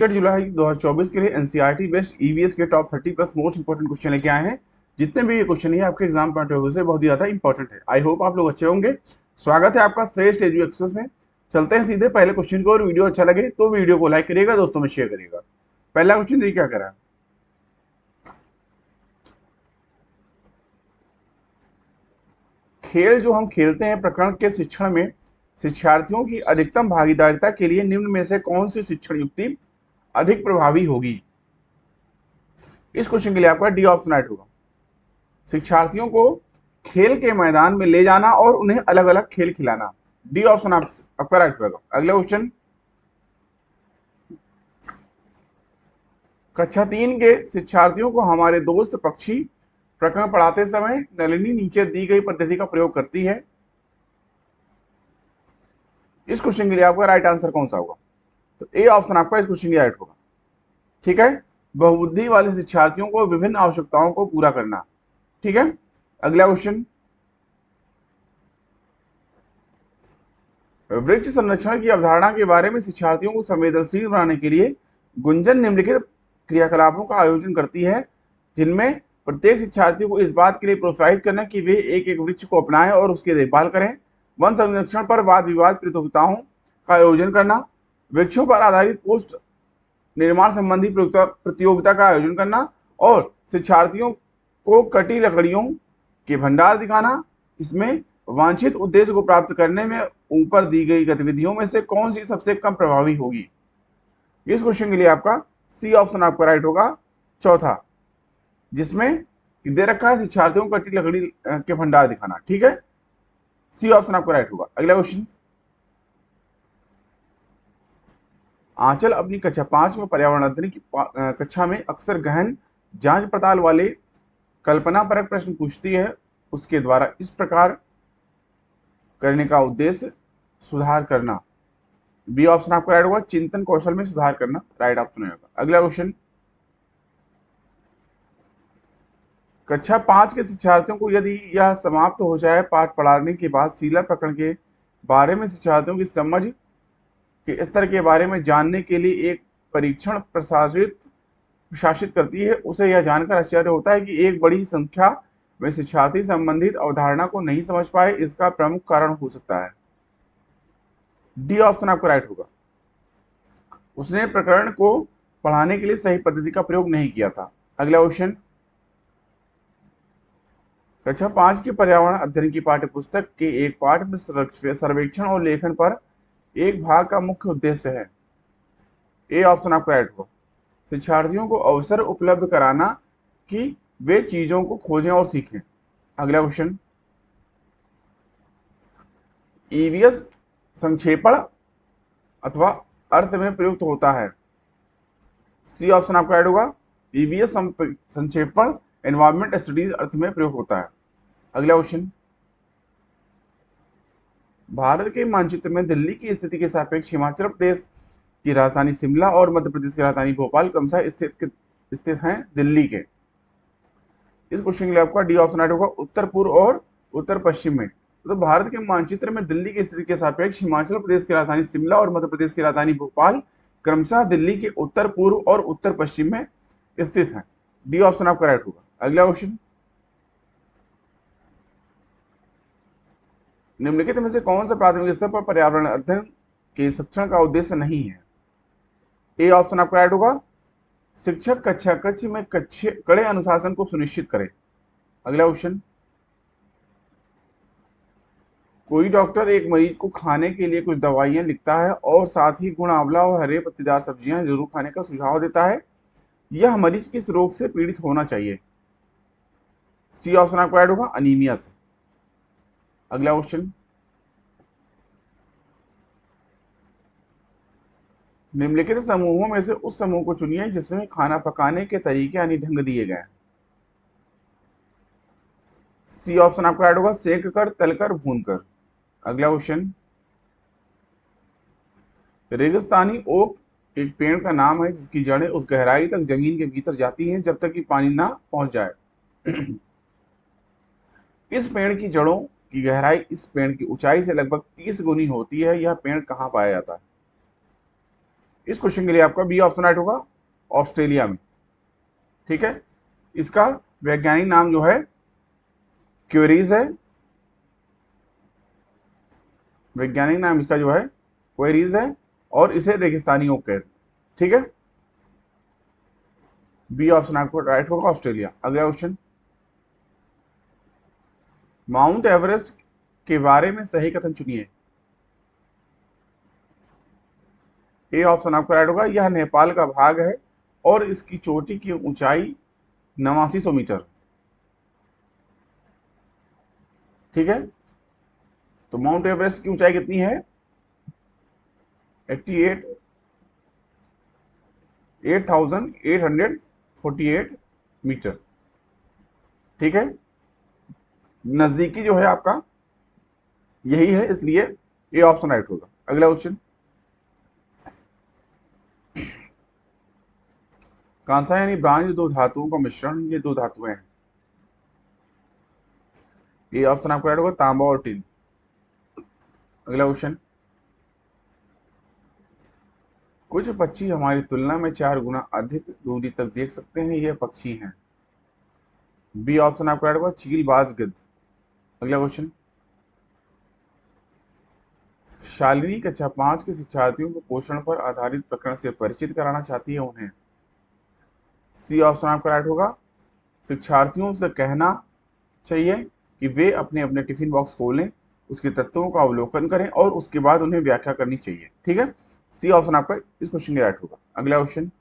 जुलाई 2024 के लिए NCERT based EVS के top 30 plus most important question लेके आए हैं। जितने भी ये क्वेश्चन है आपके एग्जाम पॉइंट ऑफ व्यू से बहुत ही ज्यादा इंपॉर्टेंट है। आई होप आप लोग अच्छे होंगे। स्वागत है आपका श्रेष्ठ एजू एक्सप्रेस में। चलते हैं सीधे पहले क्वेश्चन को, और वीडियो अच्छा लगे तो वीडियो को लाइक करिएगा, दोस्तों में शेयर करिएगा। पहला क्वेश्चन देखिए क्या करा है। खेल जो हम खेलते हैं प्रकरण के शिक्षण में शिक्षार्थियों की अधिकतम भागीदारिता के लिए निम्न में से कौन सी शिक्षण युक्ति अधिक प्रभावी होगी। इस क्वेश्चन के लिए आपका डी ऑप्शन राइट होगा। शिक्षार्थियों को खेल के मैदान में ले जाना और उन्हें अलग अलग खेल खिलाना। डी ऑप्शन आपका राइट होगा। अगला क्वेश्चन, कक्षा 3 के शिक्षार्थियों को हमारे दोस्त पक्षी प्रकरण पढ़ाते समय नलिनी नीचे दी गई पद्धति का प्रयोग करती है। इस क्वेश्चन के लिए आपका राइट आंसर कौन सा होगा? तो ए ऑप्शन आपका इस क्वेश्चन के राइट होगा। ठीक है, बहुबुद्धि वाले शिक्षार्थियों को विभिन्न आवश्यकताओं को पूरा करना। ठीक है, अगला क्वेश्चन, वृक्ष संरक्षण की अवधारणा के बारे में शिक्षार्थियों को संवेदनशील बनाने के लिए गुंजन निम्नलिखित क्रियाकलापों का आयोजन करती है, जिनमें प्रत्येक शिक्षार्थी को इस बात के लिए प्रोत्साहित करना कि वे एक एक वृक्ष को अपनाएं और उसकी देखभाल करें, वन संरक्षण पर वाद विवाद प्रतियोगिताओं का आयोजन करना, वृक्षों पर आधारित पोस्ट निर्माण संबंधी प्रतियोगिता का आयोजन करना, और शिक्षार्थियों को कटी लकड़ियों के भंडार दिखाना। इसमें वांछित उद्देश्य को प्राप्त करने में ऊपर दी गई गतिविधियों में से कौन सी सबसे कम प्रभावी होगी? इस क्वेश्चन के लिए आपका सी ऑप्शन आपका राइट होगा, चौथा, जिसमें दे रखा है शिक्षार्थियों को कटी लकड़ी के भंडार दिखाना। ठीक है, सी ऑप्शन आपका राइट होगा। अगला क्वेश्चन, आंचल अपनी कक्षा 5 में पर्यावरण अध्ययन की कक्षा में अक्सर गहन जांच पड़ताल वाले कल्पनापरक प्रश्न पूछती है। उसके द्वारा इस प्रकार करने का उद्देश्य सुधार करना। बी ऑप्शन आपका राइट होगा, चिंतन कौशल में सुधार करना राइट ऑप्शन होगा। अगला क्वेश्चन, कक्षा 5 के शिक्षार्थियों को यदि यह समाप्त हो जाए पाठ पढ़ाने के बाद सीलर प्रकरण के बारे में शिक्षार्थियों की समझ के स्तर के बारे में जानने के लिए एक परीक्षण प्रशासित करती है, उसे यह जानकर आश्चर्य होता है कि एक बड़ी संख्या में शिक्षार्थी संबंधित अवधारणा को नहीं समझ पाए। इसका प्रमुख कारण हो सकता है। डी ऑप्शन आपका राइट होगा, उसने प्रकरण को पढ़ाने के लिए सही पद्धति का प्रयोग नहीं किया था। अगला क्वेश्चन, कक्षा 5 के पर्यावरण अध्ययन की पाठ्यपुस्तक के एक पाठ में सर्वेक्षण और लेखन पर एक भाग का मुख्य उद्देश्य है। ए ऑप्शन आपका राइट होगा, शिक्षार्थियों को अवसर उपलब्ध कराना कि वे चीजों को खोजें और सीखें। अगला क्वेश्चन, ईवीएस संक्षेपण अथवा अर्थ में प्रयुक्त होता है। सी ऑप्शन आपका राइट होगा, ईवीएस संक्षेपण एनवायरमेंट स्टडीज अर्थ में प्रयोग होता है। अगला क्वेश्चन, भारत के मानचित्र में दिल्ली की स्थिति के सापेक्ष हिमाचल प्रदेश की राजधानी शिमला और मध्य प्रदेश की राजधानी भोपाल क्रमशः स्थित हैं दिल्ली के। इस क्वेश्चन के लिए आपका डी ऑप्शन राइट होगा, उत्तर पूर्व और उत्तर पश्चिम में। तो भारत के मानचित्र में दिल्ली की स्थिति के सापेक्ष हिमाचल प्रदेश की राजधानी शिमला और मध्य प्रदेश की राजधानी भोपाल क्रमशः दिल्ली के उत्तर पूर्व और उत्तर पश्चिम में स्थित है। डी ऑप्शन आपका राइट होगा। अगला क्वेश्चन, निम्नलिखित में से कौन सा प्राथमिक स्तर पर पर्यावरण अध्ययन के शिक्षण का उद्देश्य नहीं है? ए ऑप्शन आपका राइट होगा, शिक्षक कक्षा कक्ष में कड़े अनुशासन को सुनिश्चित करे। अगला क्वेश्चन, कोई डॉक्टर एक मरीज को खाने के लिए कुछ दवाइयां लिखता है और साथ ही गुड़, आंवला और हरे पत्तेदार सब्जियां जरूर खाने का सुझाव देता है। यह मरीज किस रोग से पीड़ित होना चाहिए? सी ऑप्शन आपका राइट होगा, अनीमिया से। अगला क्वेश्चन, निम्नलिखित समूहों में से उस समूह को चुनिए जिसमें खाना पकाने के तरीके यानी ढंग दिए गए। सी ऑप्शन आपका राइट होगा, सेक कर, तलकर, भूनकर। अगला क्वेश्चन, रेगिस्तानी ओक एक पेड़ का नाम है जिसकी जड़ें उस गहराई तक जमीन के भीतर जाती हैं जब तक कि पानी ना पहुंच जाए। इस पेड़ की जड़ों की गहराई इस पेड़ की ऊंचाई से लगभग 30 गुनी होती है। यह पेड़ कहाँ पाया जाता है? इस क्वेश्चन के लिए आपका बी ऑप्शन राइट होगा, ऑस्ट्रेलिया में। ठीक है, इसका वैज्ञानिक नाम जो है क्वेरीज है, वैज्ञानिक नाम इसका जो है क्वेरीज है, और इसे रेगिस्तानी ओक कहते हैं। ठीक है, बी ऑप्शन आपको राइट होगा, ऑस्ट्रेलिया। अगला क्वेश्चन, माउंट एवरेस्ट के बारे में सही कथन चुनिए। ए ऑप्शन आपका राइट होगा, यह नेपाल का भाग है और इसकी चोटी की ऊंचाई 8900 मीटर। ठीक है, तो माउंट एवरेस्ट की ऊंचाई कितनी है? 8848 मीटर। ठीक है, नजदीकी जो है आपका यही है, इसलिए ए ऑप्शन राइट होगा। अगला क्वेश्चन, कांसा यानी ब्रांज दो धातुओं का मिश्रण, ये दो धातुएं हैं। ये ऑप्शन आपका राइट होगा, तांबा और टिन। अगला क्वेश्चन, कुछ पक्षी हमारी तुलना में 4 गुना अधिक दूरी तक देख सकते हैं, ये पक्षी हैं। बी ऑप्शन आपका राइट होगा, चील, बाज, गिद्ध। अगला क्वेश्चन, शालिनी कक्षा 5 के शिक्षार्थियों को पोषण पर आधारित प्रकरण से परिचित कराना चाहती है उन्हें। सी ऑप्शन आपका राइट होगा, शिक्षार्थियों से कहना चाहिए कि वे अपने अपने टिफिन बॉक्स खोलें, उसके तत्वों का अवलोकन करें और उसके बाद उन्हें व्याख्या करनी चाहिए। ठीक है, सी ऑप्शन आपका इस क्वेश्चन के राइट होगा। अगला क्वेश्चन,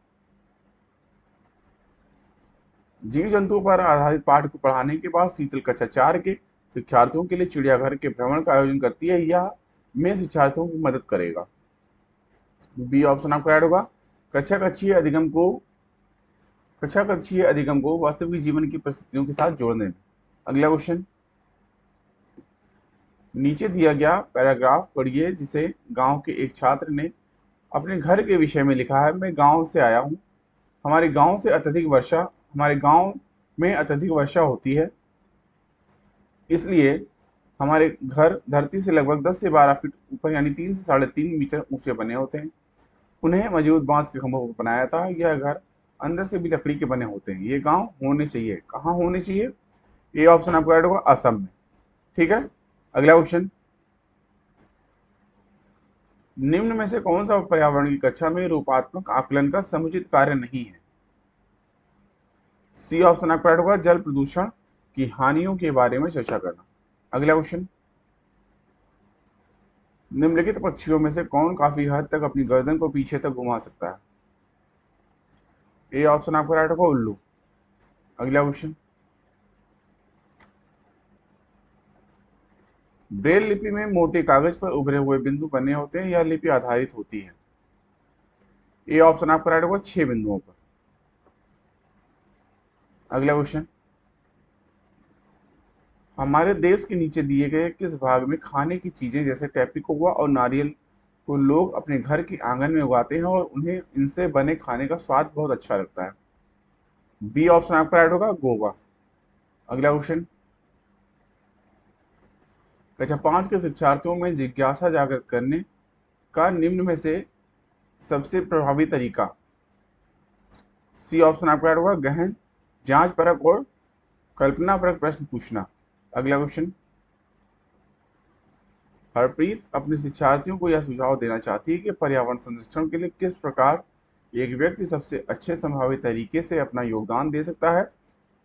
जीव जंतुओं पर आधारित पाठ को पढ़ाने के बाद शीतल कक्षा 4 के शिक्षार्थियों के लिए चिड़ियाघर के भ्रमण का आयोजन करती है, यह में शिक्षार्थियों की मदद करेगा। बी ऑप्शन आपका राइट होगा, कक्षा कक्षीय अधिगम को वास्तविक जीवन की परिस्थितियों के साथ जोड़ने में। अगला क्वेश्चन, नीचे दिया गया पैराग्राफ पढ़िए जिसे गांव के एक छात्र ने अपने घर के विषय में लिखा है। मैं गांव से आया हूं, हमारे गांव में अत्यधिक वर्षा होती है, इसलिए हमारे घर धरती से लगभग 10 से 12 फीट ऊपर यानी 3 से 3.5 मीटर ऊंचे बने होते हैं। उन्हें मजबूत बांस के खंभों पर बनाया था। यह घर अंदर से भी लकड़ी के बने होते हैं। ये गांव होने चाहिए, कहाँ होने चाहिए? ये ऑप्शन आपका राइट होगा, असम में। ठीक है, अगला क्वेश्चन, निम्न में से कौन सा पर्यावरण की कक्षा में रूपात्मक आकलन का समुचित कार्य नहीं है? सी ऑप्शन आपका राइट होगा, जल प्रदूषण की हानियों के बारे में चर्चा करना। अगला क्वेश्चन, निम्नलिखित पक्षियों में से कौन काफी हद तक अपनी गर्दन को पीछे तक घुमा सकता है? ए ऑप्शन आपका राइट होगा, उल्लू। अगला क्वेश्चन, ब्रेल लिपि में मोटे कागज पर उभरे हुए बिंदु बने होते हैं, यह लिपि आधारित होती है। ए ऑप्शन आपका राइट होगा, 6 बिंदुओं पर। अगला क्वेश्चन, हमारे देश के नीचे दिए गए किस भाग में खाने की चीजें जैसे टैपिकोवा और नारियल को लोग अपने घर के आंगन में उगाते हैं और उन्हें इनसे बने खाने का स्वाद बहुत अच्छा लगता है? बी ऑप्शन आपका राइट होगा, गोवा। अगला क्वेश्चन, कक्षा 5 के शिक्षार्थियों में जिज्ञासा जागृत करने का निम्न में से सबसे प्रभावी तरीका? सी ऑप्शन आपका राइट होगा, गहन जांच परक और कल्पना परक प्रश्न पूछना। अगला क्वेश्चन, हरप्रीत अपने शिक्षार्थियों को यह सुझाव देना चाहती है कि पर्यावरण संरक्षण के लिए किस प्रकार एक व्यक्ति सबसे अच्छे संभावित तरीके से अपना योगदान दे सकता है।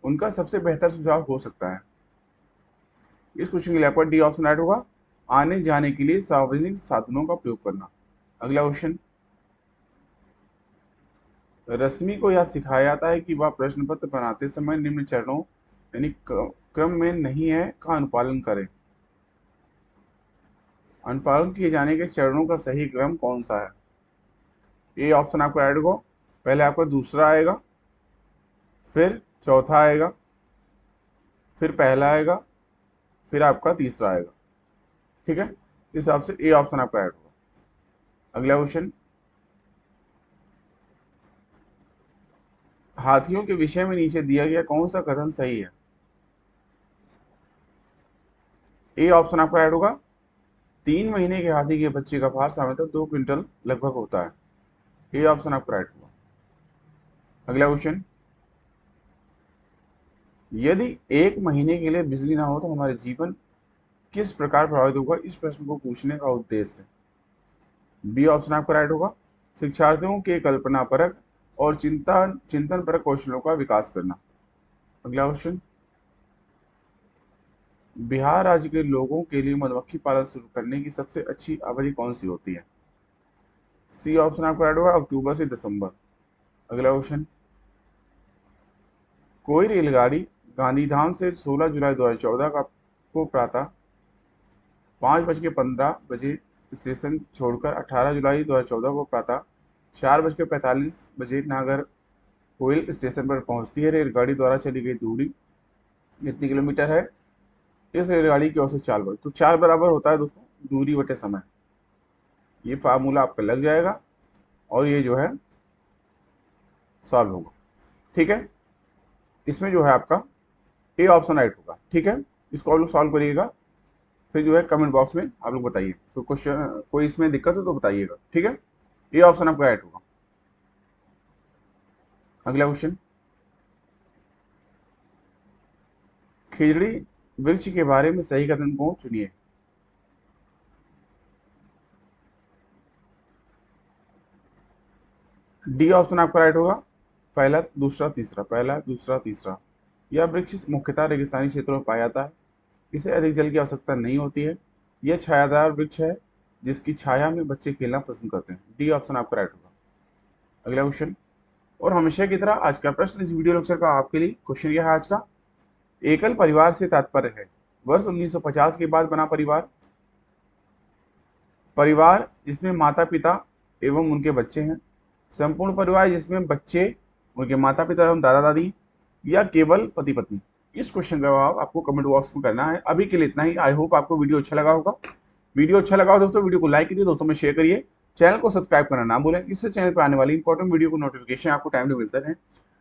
उनका सबसे बेहतर सुझाव हो सकता है। इस क्वेश्चन के लिए आपका डी ऑप्शन राइट होगा, आने जाने के लिए सार्वजनिक साधनों का प्रयोग करना। अगला क्वेश्चन, रश्मि को यह सिखाया जाता है कि वह प्रश्न पत्र बनाते समय निम्न चरणों यानी क्रम में नहीं है का अनुपालन करें। अनुपालन किए जाने के चरणों का सही क्रम कौन सा है? ए ऑप्शन आपको राइट होगा, पहले आपका दूसरा आएगा, फिर चौथा आएगा, फिर पहला आएगा, फिर आपका तीसरा आएगा। ठीक है, इस हिसाब से ए ऑप्शन आपका राइट होगा। अगला क्वेश्चन, हाथियों के विषय में नीचे दिया गया कौन सा कथन सही है? ए ऑप्शन आपका राइट होगा, 3 महीने के हाथी के बच्चे का भार सामान्यतः 2 क्विंटल लगभग होता है। ए ऑप्शन आपका राइट होगा। अगला क्वेश्चन, यदि 1 महीने के लिए बिजली ना हो तो हमारे जीवन किस प्रकार प्रभावित होगा, इस प्रश्न को पूछने का उद्देश्य बी ऑप्शन आपका राइट होगा। शिक्षार्थियों के कल्पना परक और चिंतन परक कौशलों का विकास करना। अगला क्वेश्चन, बिहार राज्य के लोगों के लिए मधुमक्खी पालन शुरू करने की सबसे अच्छी अवधि कौन सी होती है? सी ऑप्शन आपका राइट होगा, अक्टूबर से दिसंबर। अगला क्वेश्चन, कोई रेलगाड़ी गांधीधाम से 16 जुलाई 2014 को प्रातः 5:15 स्टेशन छोड़कर 18 जुलाई 2014 को प्रातः 4:45 नागरकोइल स्टेशन पर पहुंचती है। रेलगाड़ी द्वारा चली गई दूरी कितनी किलोमीटर है? इस रेलगाड़ी की औसत चाल तो 4 बराबर होता है दोस्तों दूरी बटे समय। ये फार्मूला आपका लग जाएगा और ये जो है सॉल्व होगा। ठीक है, इसमें जो है आपका ए ऑप्शन राइट होगा। ठीक है, इसको आप लोग सॉल्व करिएगा, फिर जो है कमेंट बॉक्स में आप लोग बताइए। तो क्वेश्चन कोई इसमें दिक्कत हो तो बताइएगा। ठीक है, ए ऑप्शन आपका राइट होगा। अगला क्वेश्चन, खिजड़ी वृक्ष के बारे में सही कथन को चुनिए। डी ऑप्शन आपका राइट होगा, पहला दूसरा तीसरा, पहला दूसरा तीसरा। यह वृक्ष मुख्यतः रेगिस्तानी क्षेत्रों में पाया जाता है। इसे अधिक जल की आवश्यकता नहीं होती है। यह छायादार वृक्ष है जिसकी छाया में बच्चे खेलना पसंद करते हैं। डी ऑप्शन आपका राइट होगा। अगला क्वेश्चन, और हमेशा की तरह आज का प्रश्न इस वीडियो लेक्चर का आपके लिए क्वेश्चन यह है आज का, एकल परिवार से तात्पर्य है वर्ष 1950 के बाद बना परिवार, परिवार जिसमें माता पिता एवं उनके बच्चे हैं, संपूर्ण परिवार जिसमें बच्चे, उनके माता पिता एवं दादा दादी, या केवल पति पत्नी। इस क्वेश्चन का जवाब आपको कमेंट बॉक्स में करना है। अभी के लिए इतना ही। आई होप आपको वीडियो अच्छा लगा होगा। वीडियो अच्छा लगा हो दोस्तों वीडियो को लाइक करिए, दोस्तों में शेयर करिए, चैनल को सब्सक्राइब करना ना भूलें, इससे चैनल पर आने वाली इंपॉर्टेंट वीडियो को नोटिफिकेशन आपको टाइम पे मिलता रहे।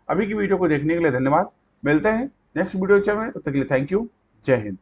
अभी की वीडियो को देखने के लिए धन्यवाद। मिलते हैं नेक्स्ट वीडियो लेक्चर में, तब तक के लिए थैंक यू। जय हिंद।